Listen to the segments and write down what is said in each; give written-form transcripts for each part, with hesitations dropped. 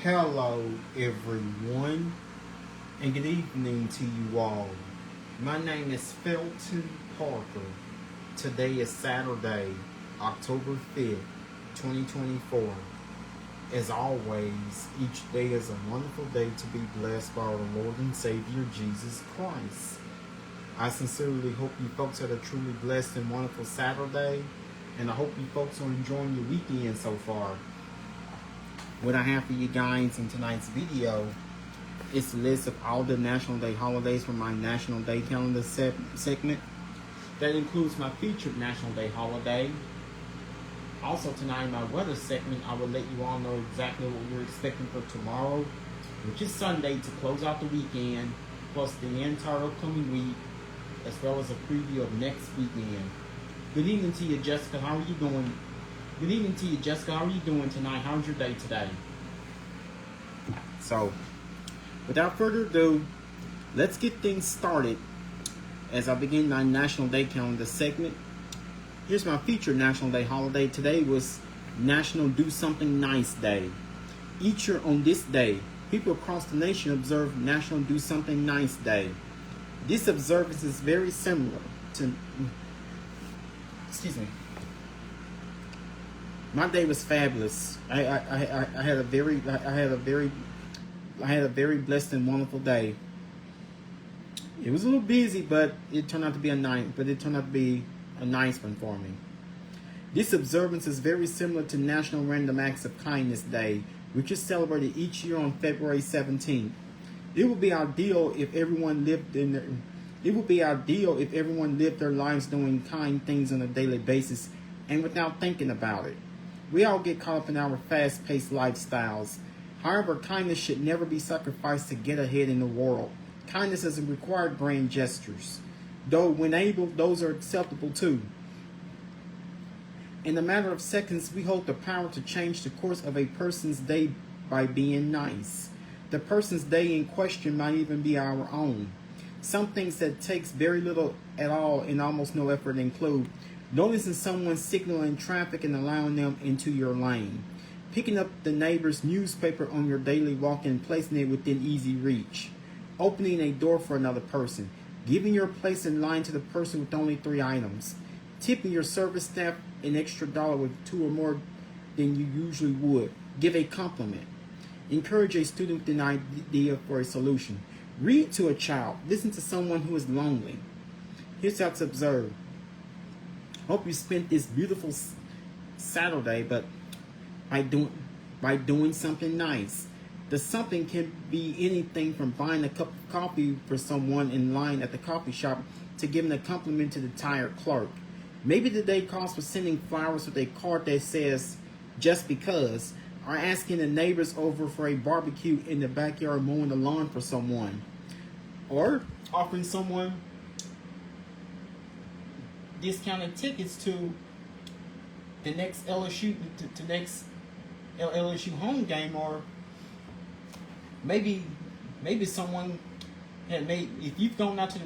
Hello, everyone, and good evening to you all. My name is Felton Parker. Today is Saturday, October 5th, 2024. As always, each day is a wonderful day to be blessed by our Lord and Savior, Jesus Christ. I sincerely hope you folks had a truly blessed and wonderful Saturday, and I hope you folks are enjoying your weekend so far. What I have for you guys in tonight's video is a list of all the National Day holidays from my National Day calendar segment. That includes my featured National Day holiday. Also tonight in my weather segment, I will let you all know exactly what we're expecting for tomorrow, which is Sunday, to close out the weekend, plus the entire upcoming week, as well as a preview of next weekend. Good evening to you, Jessica. How are you doing? Good evening to you, Jessica. How are you doing tonight? How's your day today? So, without further ado, let's get things started as I begin my National Day calendar segment. Here's my featured National Day holiday. Today was National Do Something Nice Day. Each year on this day, people across the nation observe National Do Something Nice Day. This observance is very similar to... Excuse me. My day was fabulous. I had a very blessed and wonderful day. It was a little busy, but it turned out to be a nice one for me. This observance is very similar to National Random Acts of Kindness Day, which is celebrated each year on February 17th. It would be ideal if everyone lived their lives doing kind things on a daily basis and without thinking about it. We all get caught up in our fast-paced lifestyles. However, kindness should never be sacrificed to get ahead in the world. Kindness doesn't require grand gestures, though when able, those are acceptable too. In a matter of seconds, we hold the power to change the course of a person's day by being nice. The person's day in question might even be our own. Some things that takes very little at all and almost no effort include noticing someone signaling traffic and allowing them into your lane, picking up the neighbor's newspaper on your daily walk and placing it within easy reach, opening a door for another person, giving your place in line to the person with only 3 items, tipping your service staff an extra $1 with 2 or more than you usually would, give a compliment, encourage a student with an idea for a solution, read to a child, listen to someone who is lonely. Here's how to observe. Hope you spent this beautiful Saturday, but by doing something nice. The something can be anything from buying a cup of coffee for someone in line at the coffee shop to giving a compliment to the tired clerk. Maybe the day calls for sending flowers with a card that says, "Just because," or asking the neighbors over for a barbecue in the backyard mowing the lawn for someone. Or offering someone discounted tickets to the next LSU home game, or maybe someone if you've gone out to the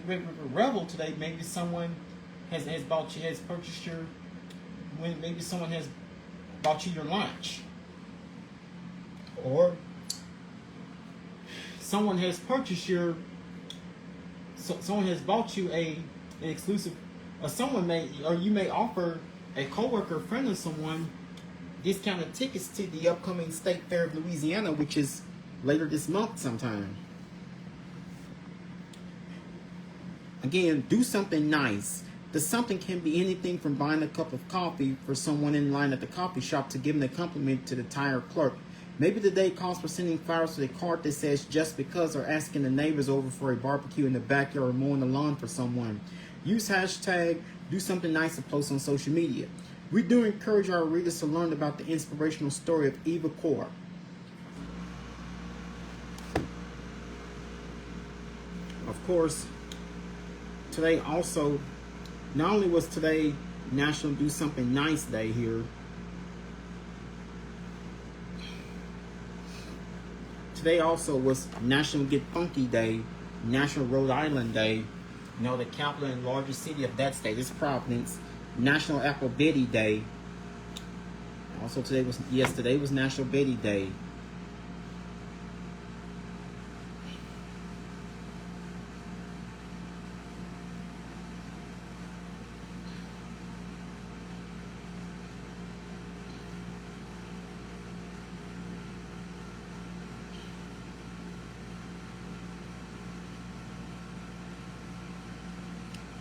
Revel today, maybe someone has purchased your lunch, or someone has bought you an exclusive. Or you may offer a coworker, friend of someone, discounted tickets to the upcoming State Fair of Louisiana, which is later this month sometime. Again, do something nice. The something can be anything from buying a cup of coffee for someone in line at the coffee shop to giving a compliment to the tired clerk. Maybe the day calls for sending flowers with a card that says "Just because," or asking the neighbors over for a barbecue in the backyard or mowing the lawn for someone. Use hashtag Do Something Nice to post on social media. We do encourage our readers to learn about the inspirational story of Eva Kor. Of course, today also, not only was today National Do Something Nice Day here, today also was National Get Funky Day, National Rhode Island Day. You know, the capital and largest city of that state is Providence. National Apple Betty Day. Also today was National Betty Day.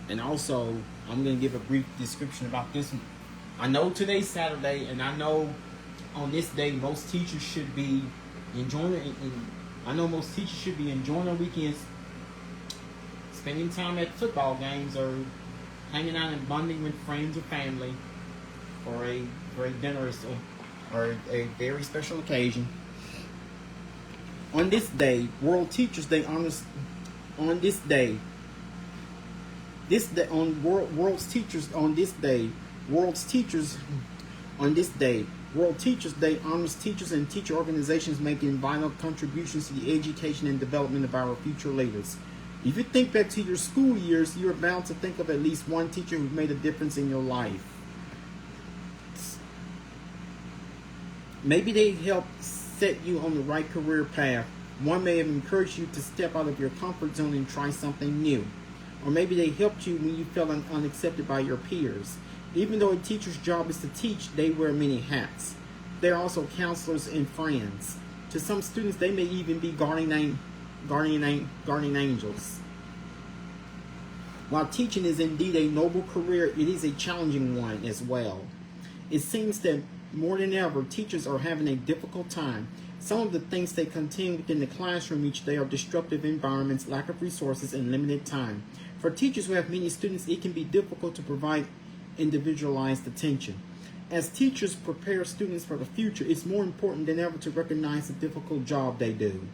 And also, I'm going to give a brief description about this one. I know today's Saturday, and I know on this day most teachers should be enjoying it. I know most teachers should be enjoying their weekends, spending time at football games or hanging out and bonding with friends or family for a dinner or a very special occasion. On this day, World Teachers Day honors. On this day, World's Teachers on this day, World Teachers Day honors teachers and teacher organizations making vital contributions to the education and development of our future leaders. If you think back to your school years, you're bound to think of at least one teacher who made a difference in your life. Maybe they helped set you on the right career path. One may have encouraged you to step out of your comfort zone and try something new. Or maybe they helped you when you felt unaccepted by your peers. Even though a teacher's job is to teach, they wear many hats. They are also counselors and friends. To some students, they may even be guardian angels. While teaching is indeed a noble career, it is a challenging one as well. It seems that more than ever, teachers are having a difficult time. Some of the things they contend with in the classroom each day are disruptive environments, lack of resources, and limited time. For teachers who have many students, it can be difficult to provide individualized attention. As teachers prepare students for the future, it's more important than ever to recognize the difficult job they do.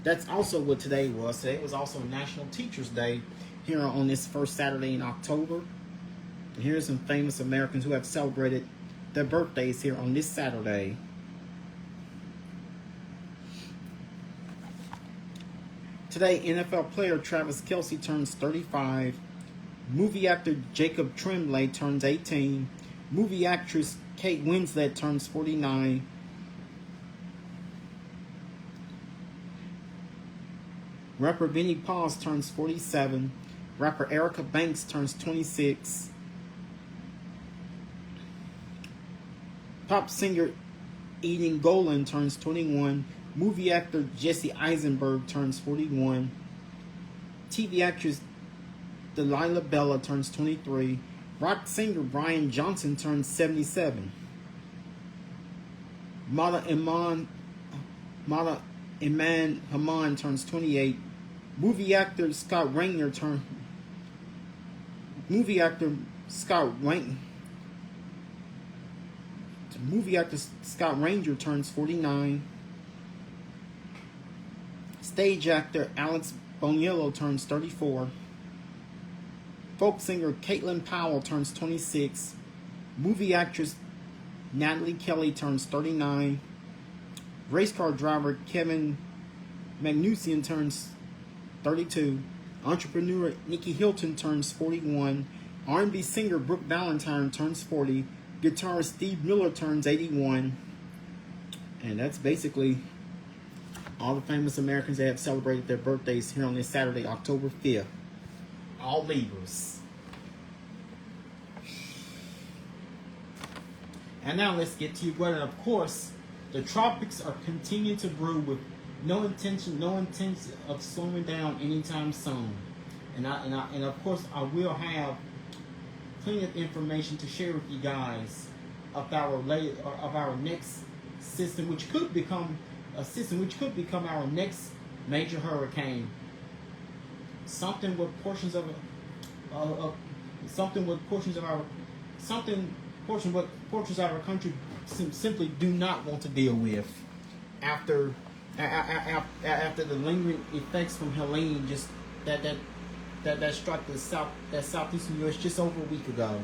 That's also what today was. Today was also National Teachers Day here on this first Saturday in October. And here's some famous Americans who have celebrated their birthdays here on this Saturday. Today, NFL player Travis Kelce turns 35. Movie actor Jacob Tremblay turns 18. Movie actress Kate Winslet turns 49. Rapper Benny Paz turns 47. Rapper Erica Banks turns 26. Pop singer Eden Golan turns 21. Movie actor Jesse Eisenberg turns 41. TV actress Delilah Bella turns 23. Rock singer Brian Johnson turns 77. Mada Iman Haman turns 28. Movie actor Scott Ranger turns 49. Stage actor Alex Boniello turns 34. Folk singer Caitlin Powell turns 26. Movie actress Natalie Kelly turns 39. Race car driver Kevin Magnuson turns 32. Entrepreneur Nikki Hilton turns 41. R&B singer Brooke Valentine turns 40. Guitarist Steve Miller turns 81. And that's basically all the famous Americans that have celebrated their birthdays here on this Saturday, October 5th. All Libras. And now let's get to your weather. Of course, the tropics are continuing to brew with no intention of slowing down anytime soon. And of course, I will have plenty of information to share with you guys of our next system, which could become our next major hurricane. Something what portions of our country simply do not want to deal with after the lingering effects from Helene just that struck the southeastern U.S. just over a week ago.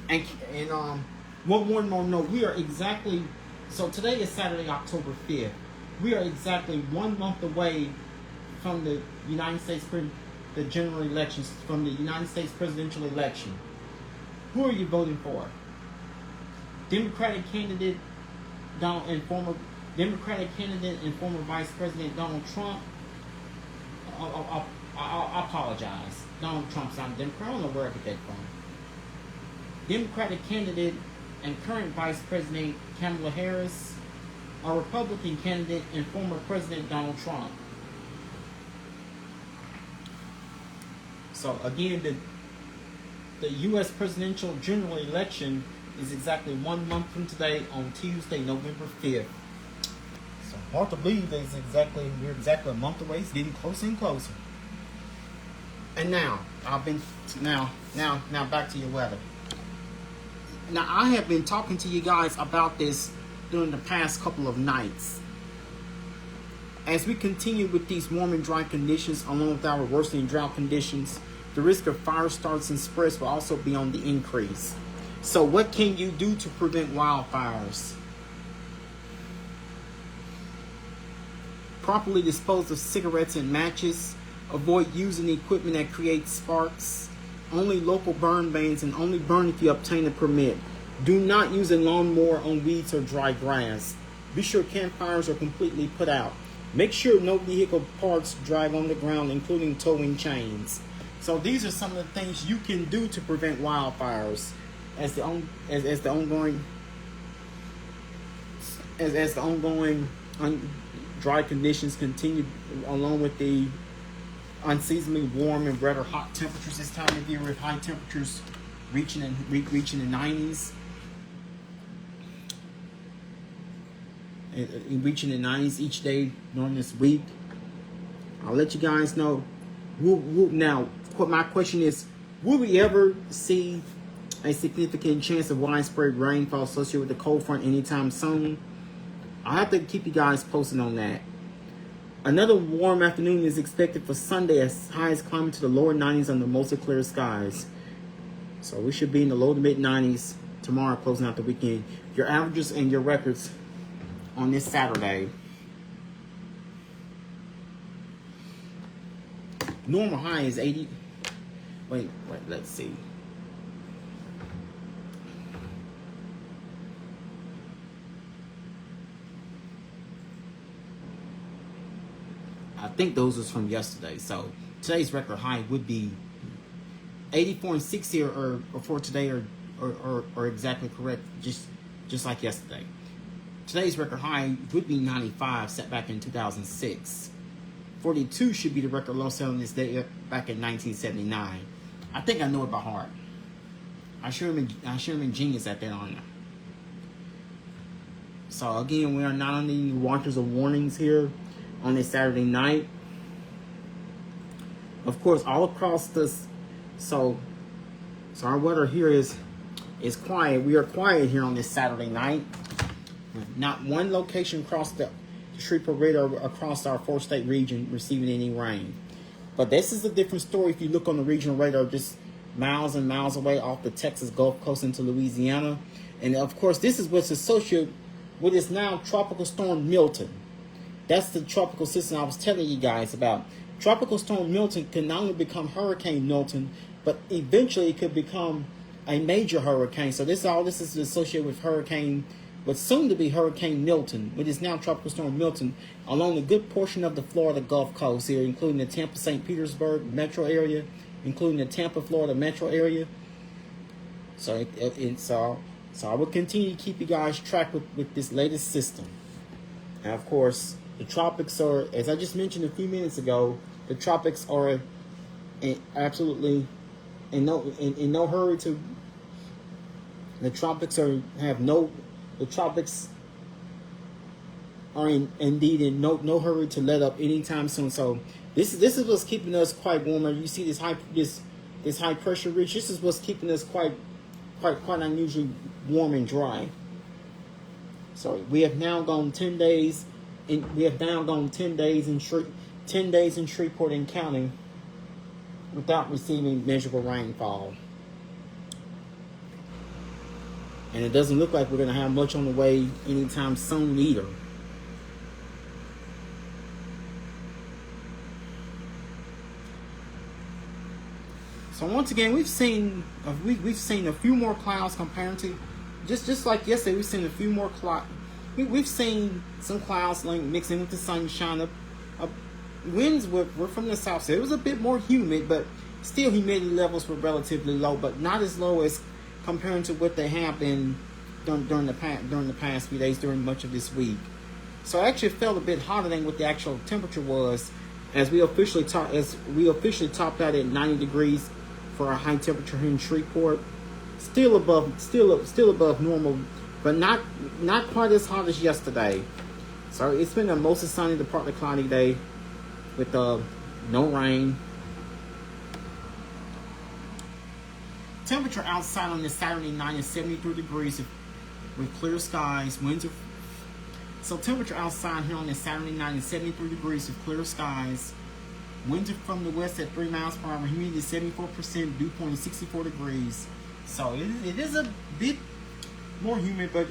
And one more note, so today is Saturday, October 5th. We are exactly 1 month away from the United States the general elections, from the United States presidential election. Who are you voting for? Democratic candidate and former Vice President Donald Trump. I apologize. Donald Trump's not a Democrat. I don't know where I get that from. Democratic candidate and current Vice President Kamala Harris, a Republican candidate, and former President Donald Trump. So again, the U.S. presidential general election is exactly 1 month from today on Tuesday, November 5th. So hard to believe that we're exactly a month away. It's getting closer and closer. And now back to your weather. Now I have been talking to you guys about this during the past couple of nights. As we continue with these warm and dry conditions, along with our worsening drought conditions, the risk of fire starts and spreads will also be on the increase. So what can you do to prevent wildfires? Properly dispose of cigarettes and matches. Avoid using equipment that creates sparks. Only local burn bans, and only burn if you obtain a permit. Do not use a lawnmower on weeds or dry grass. Be sure campfires are completely put out. Make sure no vehicle parts drag on the ground, including towing chains. So these are some of the things you can do to prevent wildfires as the ongoing dry conditions continue, along with the unseasonably warm and rather hot temperatures this time of year, with high temperatures reaching the 90s. Reaching the 90s each day during this week. I'll let you guys know. Now, my question is, will we ever see a significant chance of widespread rainfall associated with the cold front anytime soon? I'll have to keep you guys posted on that. Another warm afternoon is expected for Sunday, as highs climbing to the lower 90s under mostly clear skies. So we should be in the low to mid 90s tomorrow, closing out the weekend. Your averages and your records on this Saturday. Normal high is 80. Wait, let's see. I think those was from yesterday. So today's record high would be 84 and 60, or for today, or exactly correct, just like yesterday. Today's record high would be 95, set back in 2006. 42 should be the record low set on this day back in 1979. I think I know it by heart. I sure am a genius at that, aren't I? So again, we are not on the watches of warnings here on this Saturday night. Of course, all across this, so our weather here is quiet. We are quiet here on this Saturday night. Not one location across the Shreveport radar across our 4-state region receiving any rain. But this is a different story if you look on the regional radar just miles and miles away off the Texas Gulf Coast into Louisiana. And of course, this is what's associated with this now Tropical Storm Milton. That's the tropical system I was telling you guys about. Tropical Storm Milton can not only become Hurricane Milton, but eventually it could become a major hurricane. So this is associated with what's soon to be Hurricane Milton, which is now Tropical Storm Milton, along a good portion of the Florida Gulf Coast here, including the Tampa, St. Petersburg metro area, including the Tampa, Florida metro area. So I will continue to keep you guys track with this latest system. And of course, the tropics are, as I just mentioned a few minutes ago, the tropics are absolutely in no hurry to. The tropics are indeed in no hurry to let up anytime soon. So this is what's keeping us quite warmer. You see this high pressure ridge. This is what's keeping us quite unusually warm and dry. So we have now gone 10 days. We have now gone 10 days in Shreveport and counting without receiving measurable rainfall. And it doesn't look like we're going to have much on the way anytime soon either. So once again, we've seen a few more clouds compared to just like yesterday. We've seen a few more clouds. We've seen some clouds mixing with the sunshine. Winds were from the south, so it was a bit more humid, but still humidity levels were relatively low, but not as low as comparing to what they have been during the past few days, during much of this week. So it actually felt a bit hotter than what the actual temperature was, as we officially topped out at 90 degrees for our high temperature here in Shreveport. Still above normal, but not quite as hot as yesterday. So it's been a mostly sunny to partly cloudy day with no rain. Temperature outside on this Saturday night is 73 degrees with clear skies. So temperature outside here on this Saturday night is 73 degrees with clear skies. Winds are from the west at 3 miles per hour. Humidity is 74%. Dew point is 64 degrees. So it is a bit more humid, but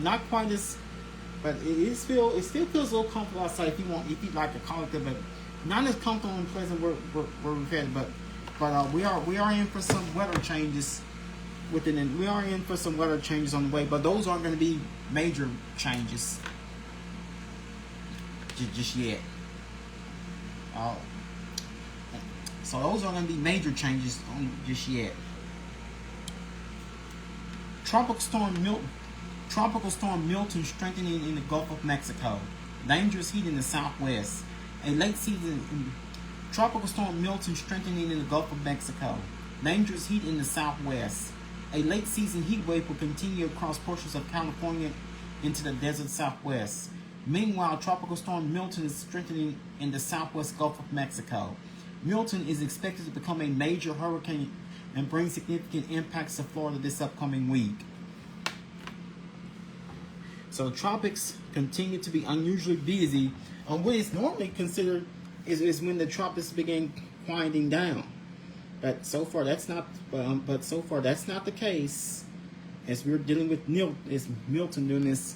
not quite as. But it still feels a little comfortable outside if you'd like to call it that, but not as comfortable and pleasant where we've had. But we are in for some weather changes we are in for some weather changes on the way, but those aren't going to be major changes just yet. So those aren't going to be major changes just yet. Tropical storm Milton strengthening in the Gulf of Mexico. Dangerous heat in the southwest. A late season tropical storm Milton strengthening in the Gulf of Mexico. Dangerous heat in the southwest. A late season heat wave will continue across portions of California into the desert southwest. Meanwhile, tropical storm Milton is strengthening in the southwest Gulf of Mexico. Milton is expected to become a major hurricane and bring significant impacts to Florida this upcoming week. So the tropics continue to be unusually busy on what is normally considered is when the tropics begin quieting down. But so far that's not the case, as we're dealing with Milton during this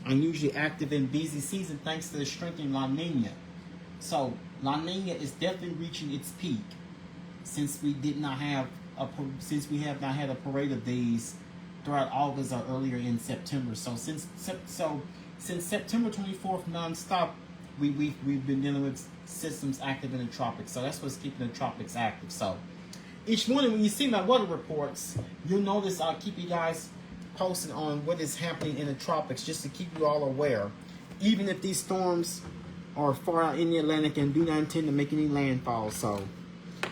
unusually active and busy season thanks to the strengthening La Nina. So La Nina is definitely reaching its peak since we have not had a parade of these throughout August or earlier in September. So since September 24th nonstop, we've been dealing with systems active in the tropics. So that's what's keeping the tropics active. So each morning when you see my weather reports, you'll notice I'll keep you guys posted on what is happening in the tropics, just to keep you all aware. Even if these storms are far out in the Atlantic and do not intend to make any landfall. So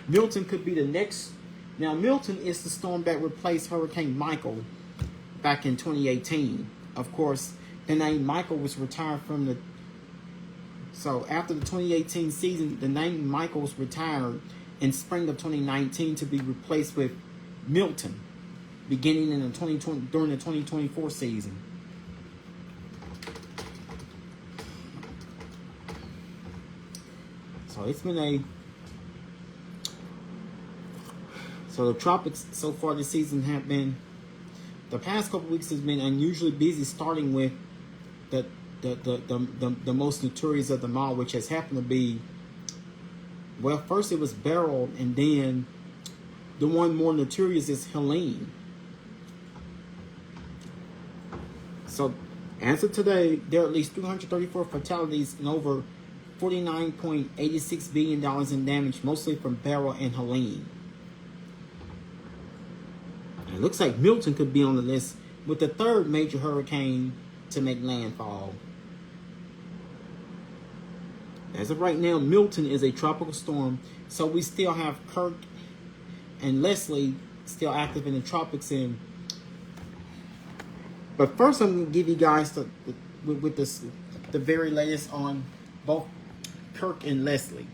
Milton could be the next. Now Milton is the storm that replaced Hurricane Michael back in 2018. Of course, the name Michael was retired from the. So after the 2018 season, the name Michael was retired in spring of 2019 to be replaced with Milton, beginning in during the 2024 season. So it's been so the tropics so far this season have been, the past couple weeks has been unusually busy, starting with the most notorious of them all, which has happened to be, well, first it was Beryl, and then the one more notorious is Helene. So as of today, there are at least 334 fatalities and over $49.86 billion in damage, mostly from Beryl and Helene. It looks like Milton could be on the list with the third major hurricane to make landfall. As of right now, Milton is a tropical storm, so we still have Kirk and Leslie still active in the tropics. But first, I'm going to give you guys the very latest on both Kirk and Leslie,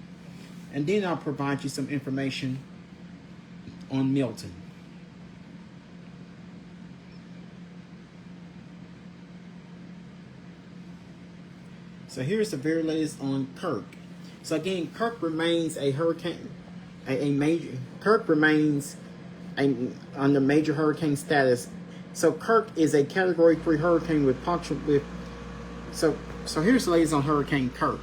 and then I'll provide you some information on Milton. So here's the very latest on Kirk. So again, Kirk remains a hurricane, Kirk remains under major hurricane status. So Kirk is a Category 3 hurricane so here's the latest on Hurricane Kirk.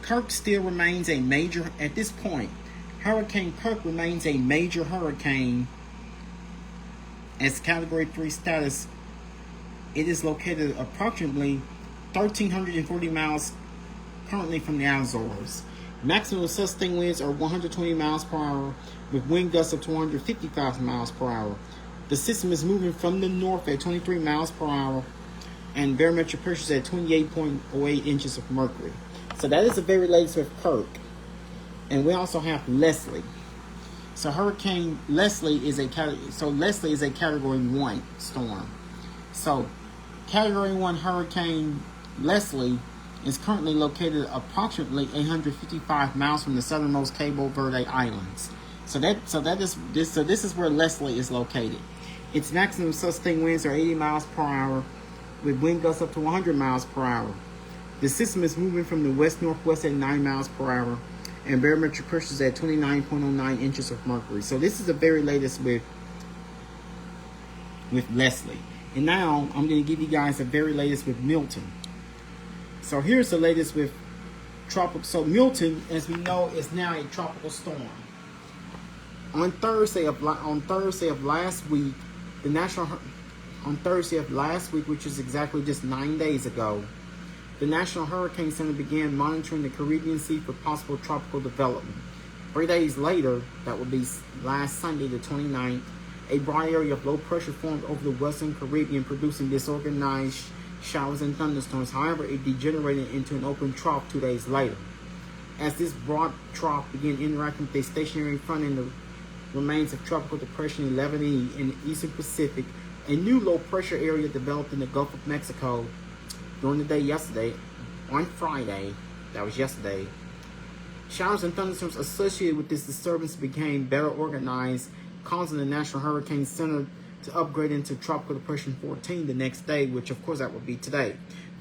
Kirk still remains a major, at this point, Hurricane Kirk remains a major hurricane as Category 3 status. It is located approximately 1,340 miles currently from the Azores. Maximum sustained winds are 120 miles per hour with wind gusts of 255 miles per hour. The system is moving from the north at 23 miles per hour, and barometric pressure is at 28.08 inches of mercury. So that is the very latest with Kirk. And we also have Leslie. So Hurricane Leslie is a Category 1 storm. So Category 1 Hurricane Leslie is currently located approximately 855 miles from the southernmost Cabo Verde Islands. So this is where Leslie is located. Its maximum sustained winds are 80 miles per hour, with wind gusts up to 100 miles per hour. The system is moving from the west-northwest at 9 miles per hour, and barometric pressure is at 29.09 inches of mercury. So this is the very latest with Leslie. And now I'm going to give you guys the very latest with Milton. So here's the latest with tropical. So Milton, as we know, is now a tropical storm. On Thursday of last week, which is exactly just 9 days ago, the National Hurricane Center began monitoring the Caribbean Sea for possible tropical development. 3 days later, that would be last Sunday, the 29th, a broad area of low pressure formed over the Western Caribbean, producing disorganized showers and thunderstorms. However, it degenerated into an open trough 2 days later. As this broad trough began interacting with a stationary front in the remains of Tropical Depression 11E in the Eastern Pacific, a new low pressure area developed in the Gulf of Mexico during the day yesterday. On Friday, that was yesterday, showers and thunderstorms associated with this disturbance became better organized, causing the National Hurricane Center to upgrade into Tropical Depression 14 the next day, which of course that would be today.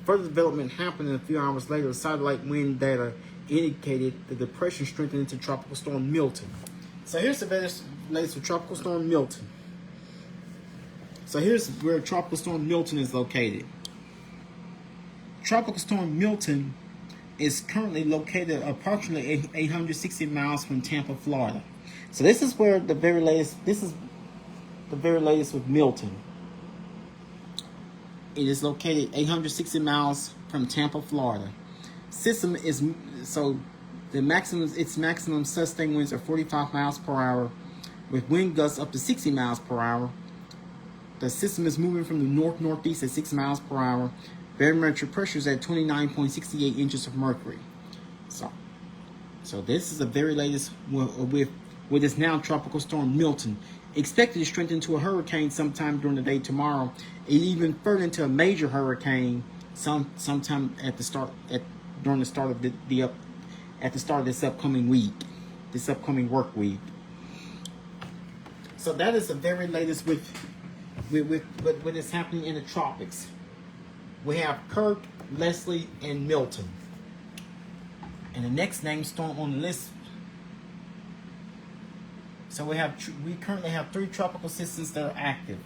Further development happened, and a few hours later, satellite wind data indicated the depression strengthened into Tropical Storm Milton. So here's the latest with Tropical Storm Milton. So here's where Tropical Storm Milton is located. Tropical Storm Milton is currently located approximately 860 miles from Tampa, Florida. So this is where the very latest with Milton. It is located 860 miles from Tampa, Florida. System is its maximum sustained winds are 45 miles per hour, with wind gusts up to 60 miles per hour. The system is moving from the north-northeast at 6 miles per hour. Barometric pressure is at 29.68 inches of mercury. So this is the very latest with this now Tropical Storm Milton. Expected to strengthen to a hurricane sometime during the day tomorrow, and even further into a major hurricane sometime during the start of this upcoming week, this upcoming work week. So that is the very latest with what is happening in the tropics. We have Kirk, Leslie, and Milton. And the next named storm on the list. So we currently have 3 tropical systems that are active.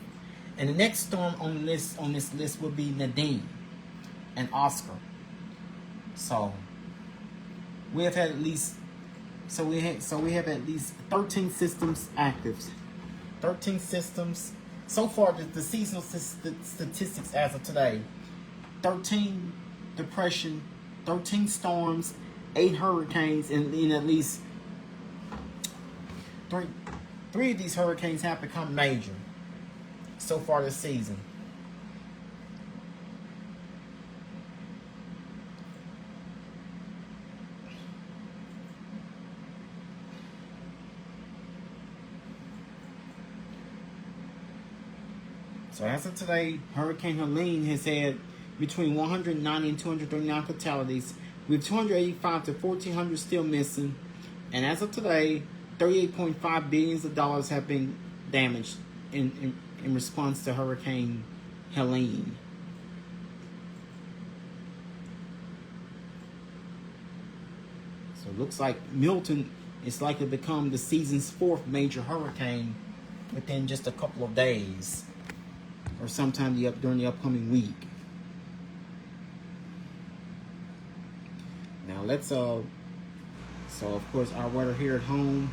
And the next storm on this list will be Nadine and Oscar. So we have had at least 13 systems active. 13 systems. So far, the seasonal statistics as of today: 13 depression, 13 storms, 8 hurricanes, and in at least three of these hurricanes have become major so far this season. So as of today, Hurricane Helene has had between 190 and 239 fatalities, with 285 to 1,400 still missing. And as of today, $38.5 billion have been damaged in response to Hurricane Helene. So it looks like Milton is likely to become the season's 4th major hurricane within just a couple of days, or sometime during the upcoming week. Now so of course our weather here at home,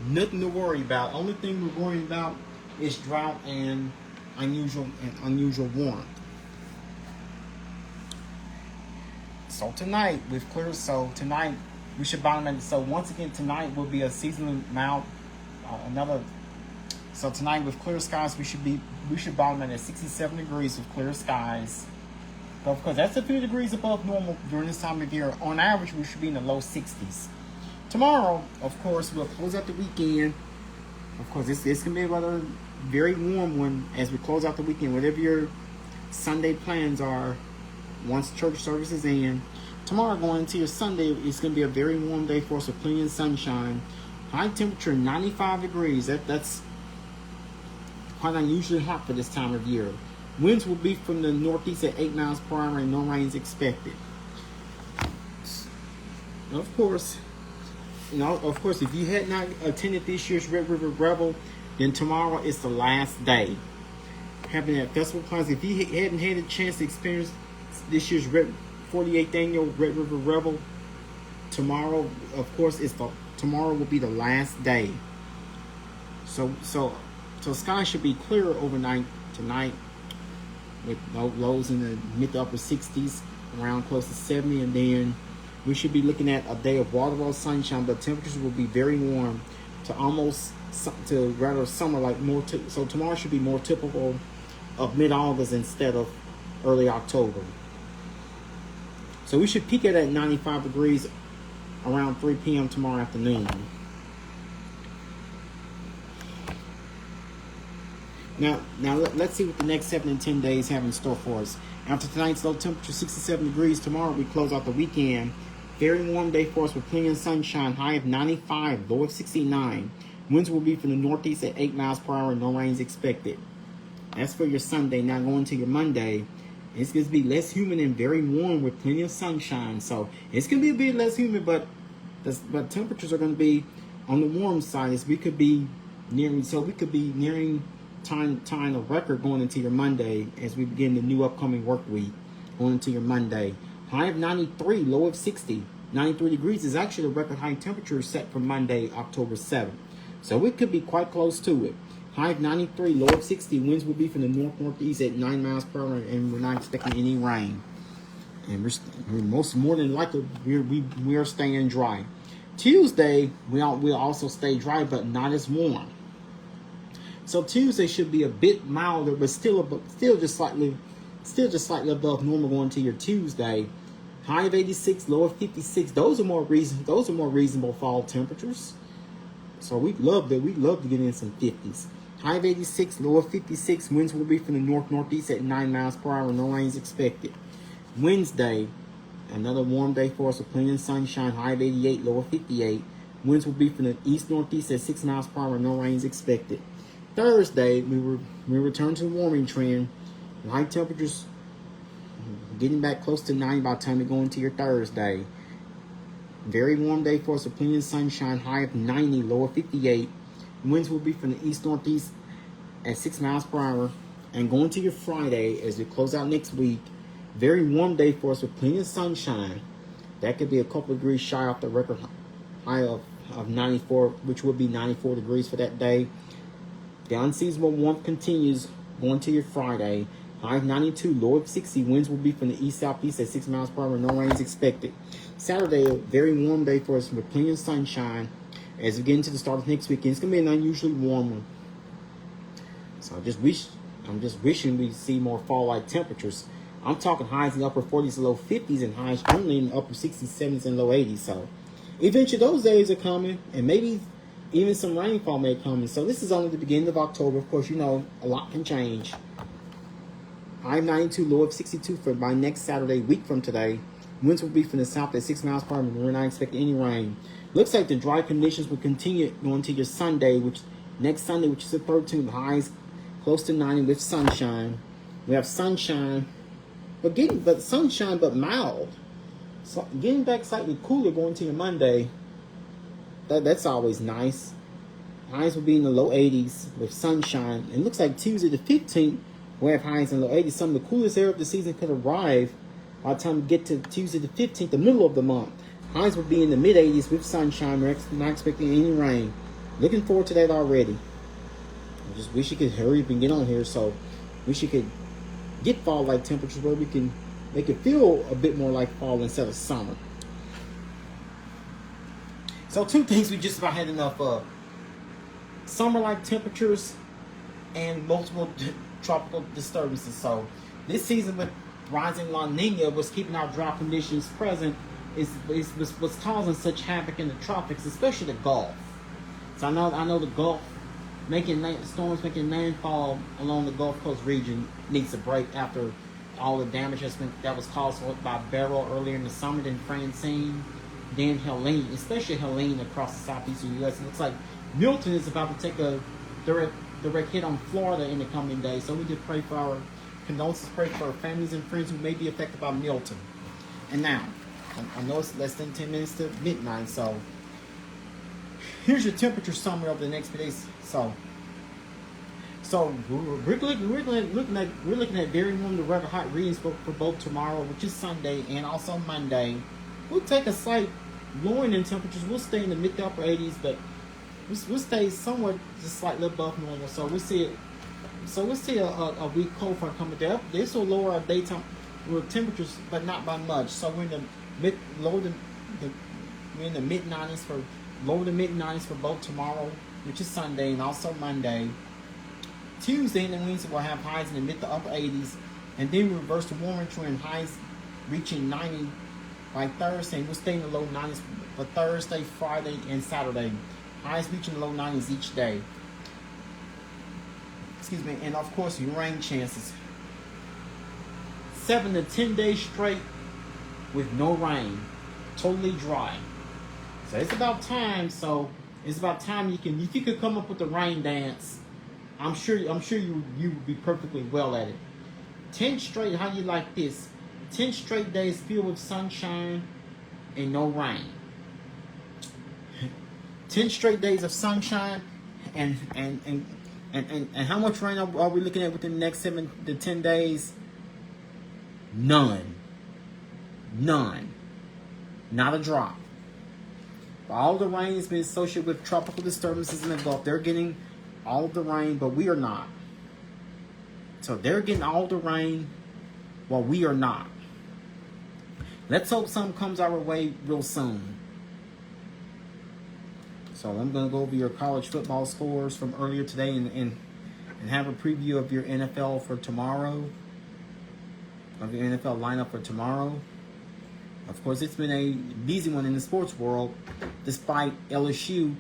nothing to worry about. Only thing we're worrying about is drought and unusual warmth. So tonight tonight we should bottom it. So once again, tonight will be a seasonally mild, another So tonight with clear skies, we should bottom at 67 degrees with clear skies. But of course, that's a few degrees above normal during this time of year. On average, we should be in the low 60s. Tomorrow, of course, we'll close out the weekend. Of course, it's going to be another very warm one as we close out the weekend. Whatever your Sunday plans are, once church service is in. Tomorrow, going into your Sunday, it's going to be a very warm day for us with plenty of sunshine. High temperature, 95 degrees. That's quite unusually hot for this time of year. Winds will be from the northeast at 8 miles per hour and no rain is expected. Of course, if you had not attended this year's Red River Revel, then tomorrow is the last day. Having that festival class, if you hadn't had a chance to experience this year's 48th annual Red River Revel, tomorrow, of course, tomorrow will be the last day. So skies should be clear overnight tonight, with lows in the mid to upper 60s, around close to 70, and then we should be looking at a day of wall-to-wall sunshine, but temperatures will be very warm to rather summer like more. So tomorrow should be more typical of mid-August instead of early October. So we should peak at 95 degrees around 3 p.m. tomorrow afternoon. Now let's see what the next 7 and 10 days have in store for us. After tonight's low temperature, 67 degrees, tomorrow we close out the weekend. Very warm day for us with plenty of sunshine, high of 95, low of 69. Winds will be from the northeast at 8 miles per hour, no rain is expected. That's for your Sunday. Now going to your Monday, it's going to be less humid and very warm with plenty of sunshine. So it's going to be a bit less humid, but temperatures are going to be on the warm side. We could be nearing time of record going into your Monday as we begin the new upcoming work week going into your Monday. High of 93, low of 60. 93 degrees is actually the record high temperature set for Monday, October 7th. So it could be quite close to it. High of 93, low of 60. Winds will be from the north-northeast at 9 miles per hour, and we're not expecting any rain. And we're more than likely we are staying dry. Tuesday, we'll also stay dry, but not as warm. So Tuesday should be a bit milder, but still just slightly above normal going to your Tuesday. High of 86, low of 56. Those are more reasonable fall temperatures. So we love to get in some 50s. High of 86, low of 56. Winds will be from the north-northeast at 9 miles per hour. No rain is expected. Wednesday, another warm day for us with plenty of sunshine. High of 88, low of 58. Winds will be from the east-northeast at 6 miles per hour. No rain is expected. Thursday, we return to the warming trend. High temperatures getting back close to 90 by the time we go into your Thursday. Very warm day for us with plenty of sunshine. High of 90, low of 58. Winds will be from the east-northeast at 6 miles per hour. And going to your Friday as we close out next week. Very warm day for us with plenty of sunshine. That could be a couple of degrees shy off the record high of 94, which would be 94 degrees for that day. The unseasonable warmth continues going to your Friday. High of 92, low of 60. Winds will be from the east-southeast at 6 miles per hour. No rain is expected. Saturday, a very warm day for us with plenty of sunshine. As we get into the start of next weekend, it's going to be an unusually warm one. So I'm just wishing we see more fall-like temperatures. I'm talking highs in the upper 40s and low 50s and highs only in the upper 60s, 70s, and low 80s. So eventually those days are coming, and maybe even some rainfall may come. And so this is only the beginning of October. Of course, a lot can change. High of 92, low of 62 for by next Saturday, week from today. Winds will be from the south at 6 miles per hour, and we're not expecting any rain. Looks like the dry conditions will continue going to your Sunday, next Sunday, which is the 13th. Highs close to 90 with sunshine. We have sunshine, but sunshine, but mild. So getting back slightly cooler going to your Monday. That's always nice. Highs will be in the low 80s with sunshine. It looks like Tuesday the 15th, we'll have highs in the low 80s. Some of the coolest air of the season could arrive by the time we get to Tuesday the 15th, the middle of the month. Highs will be in the mid-80s with sunshine. We're not expecting any rain. Looking forward to that already. I just wish you could hurry up and get on here, so wish you could get fall-like temperatures where we can make it feel a bit more like fall instead of summer. So two things we just about had enough of. Summer-like temperatures and multiple tropical disturbances. So this season with rising La Nina, was keeping our drought conditions present, was causing such havoc in the tropics, especially the Gulf. So I know the Gulf storms making landfall along the Gulf Coast region needs a break after all the damage that was caused by Beryl earlier in the summer, then Francine, then Helene, especially Helene across the southeastern U.S. It looks like Milton is about to take a direct hit on Florida in the coming days. So we just pray for our condolences, pray for our families and friends who may be affected by Milton. And now, I know it's less than 10 minutes to midnight, so here's your temperature summary over the next few days. So we're looking at very warm to rather hot readings for both tomorrow, which is Sunday, and also Monday. We'll take a slight lowering in temperatures. We'll stay in the mid to upper 80s, but we'll stay somewhat just slightly above normal. So we'll see a weak cold front coming there. This will lower our daytime temperatures, but not by much. So we're in the mid 90s for lower to mid 90s for both tomorrow, which is Sunday, and also Monday. Tuesday and Wednesday will have highs in the mid to upper 80s, and then we reverse the warmer trend, highs reaching 90 by Thursday. We'll stay in the low 90s for Thursday, Friday, and Saturday. Highs reaching the low 90s each day. Excuse me, and of course your rain chances. 7 to 10 days straight with no rain, totally dry. So it's about time. If you could come up with the rain dance, I'm sure you would be perfectly well at it. 10 straight, how do you like this? 10 straight days filled with sunshine and no rain. 10 straight days of sunshine and how much rain are we looking at within the next 7 to 10 days? None. Not a drop. All the rain has been associated with tropical disturbances in the Gulf. They're getting all of the rain, but we are not. So they're getting all the rain while we are not. Let's hope something comes our way real soon. So I'm going to go over your college football scores from earlier today and have a preview of your NFL for tomorrow. Of your NFL lineup for tomorrow. Of course, it's been a busy one in the sports world, despite the LSU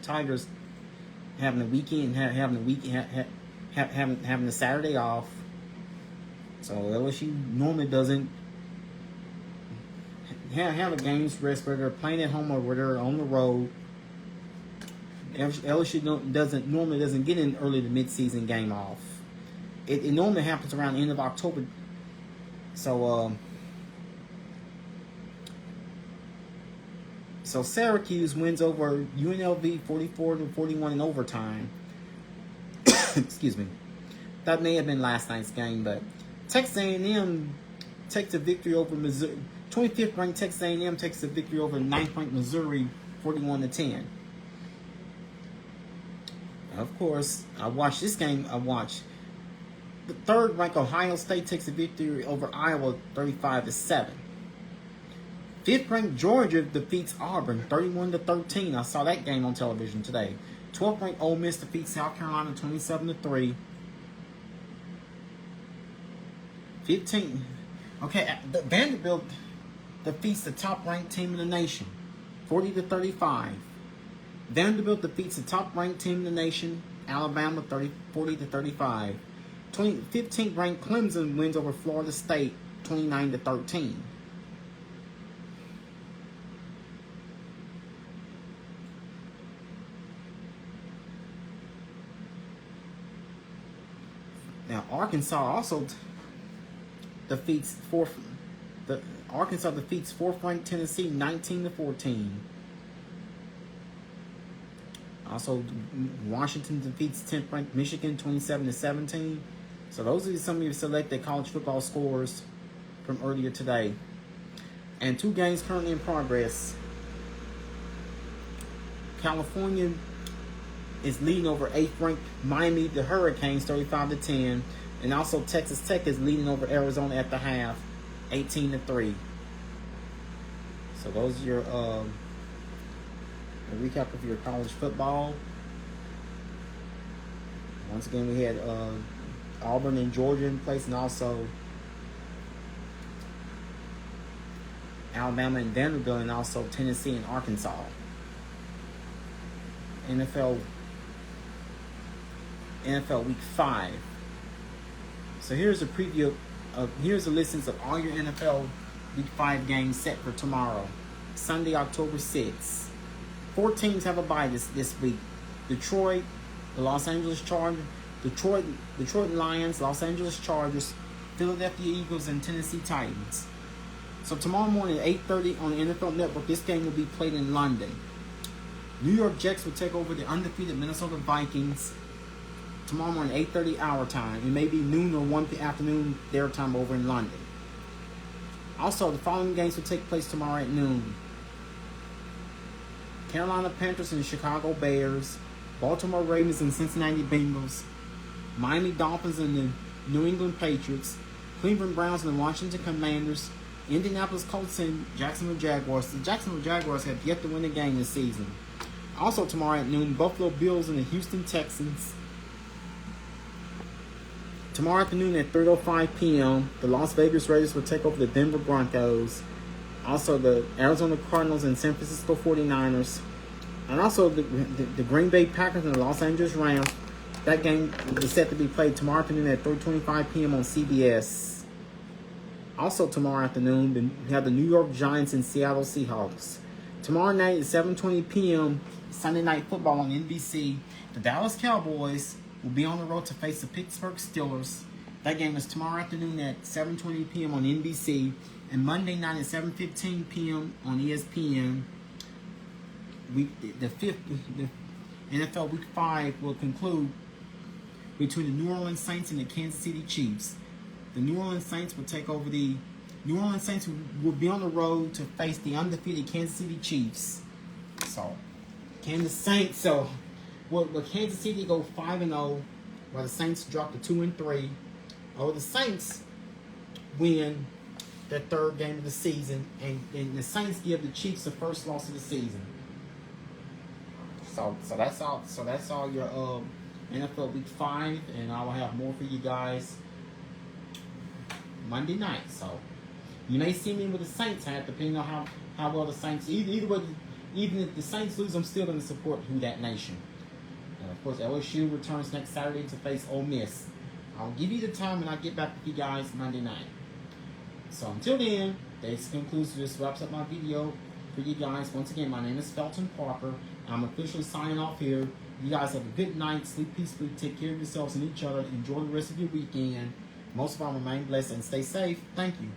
Tigers having a weekend, having the Saturday off. So LSU normally doesn't have a game's rest, whether they're playing at home or whether they're on the road. LSU normally doesn't get an early to mid-season game off. It normally happens around the end of October. So Syracuse wins over UNLV 44-41 in overtime. Excuse me. That may have been last night's game, but Texas A&M takes a victory over Missouri. 25th ranked Texas A&M takes a victory over 9th ranked Missouri 41-10. Of course, I watched this game. The 3rd ranked Ohio State takes a victory over Iowa 35-7. 5th ranked Georgia defeats Auburn 31-13. I saw that game on television today. 12th ranked Ole Miss defeats South Carolina 27-3. 15. Okay, Vanderbilt defeats the top ranked team in the nation 40-35. Vanderbilt defeats the top ranked team in the nation, Alabama 40-35. 15th ranked Clemson wins over Florida State 29-13. Now Arkansas also defeats 4th ranked Tennessee 19-14. Also, Washington defeats 10th ranked Michigan 27-17. So those are some of your selected college football scores from earlier today. And 2 games currently in progress. California is leading over 8th ranked Miami, the Hurricanes, 35-10. And also Texas Tech is leading over Arizona at the half, 18-3. So those are your a recap of your college football. Once again, we had Auburn and Georgia in place, and also Alabama and Vanderbilt, and also Tennessee and Arkansas. NFL Week 5. So here's a preview here's a listings of all your NFL Week 5 games set for tomorrow, Sunday, October 6th. 4 teams have a bye this week. Detroit, the Los Angeles Chargers, Detroit Lions, Los Angeles Chargers, Philadelphia Eagles, and Tennessee Titans. So tomorrow morning at 8:30 on the NFL Network, this game will be played in London. New York Jets will take over the undefeated Minnesota Vikings tomorrow morning, 8:30 our time. It may be noon or 1 afternoon their time over in London. Also, the following games will take place tomorrow at noon. Carolina Panthers and Chicago Bears, Baltimore Ravens and Cincinnati Bengals, Miami Dolphins and the New England Patriots, Cleveland Browns and the Washington Commanders, Indianapolis Colts and Jacksonville Jaguars. The Jacksonville Jaguars have yet to win a game this season. Also tomorrow at noon, Buffalo Bills and the Houston Texans. Tomorrow afternoon at 3:05 p.m., the Las Vegas Raiders will take over the Denver Broncos. Also, the Arizona Cardinals and San Francisco 49ers. And also, the Green Bay Packers and the Los Angeles Rams. That game is set to be played tomorrow afternoon at 3:25 p.m. on CBS. Also, tomorrow afternoon, we have the New York Giants and Seattle Seahawks. Tomorrow night at 7:20 p.m., Sunday Night Football on NBC. The Dallas Cowboys will be on the road to face the Pittsburgh Steelers. That game is tomorrow afternoon at 7:20 p.m. on NBC. And Monday night at 7:15 p.m. on ESPN. The NFL Week 5 will conclude between the New Orleans Saints and the Kansas City Chiefs. The New Orleans Saints will take over the New Orleans Saints will be on the road to face the undefeated Kansas City Chiefs. So, will Kansas City go 5-0, while the Saints drop to 2-3, or the Saints win their 3rd game of the season, and the Saints give the Chiefs the first loss of the season. So that's all. So that's all your NFL Week 5, and I will have more for you guys Monday night. So you may see me with the Saints hat, depending on how well the Saints. Either way, even if the Saints lose, I'm still going to support Who Dat Nation. And of course, LSU returns next Saturday to face Ole Miss. I'll give you the time when I get back with you guys Monday night. So until then, this concludes. This wraps up my video for you guys. Once again, my name is Felton Parker. I'm officially signing off here. You guys have a good night. Sleep peacefully. Take care of yourselves and each other. Enjoy the rest of your weekend. Most of all, remain blessed and stay safe. Thank you.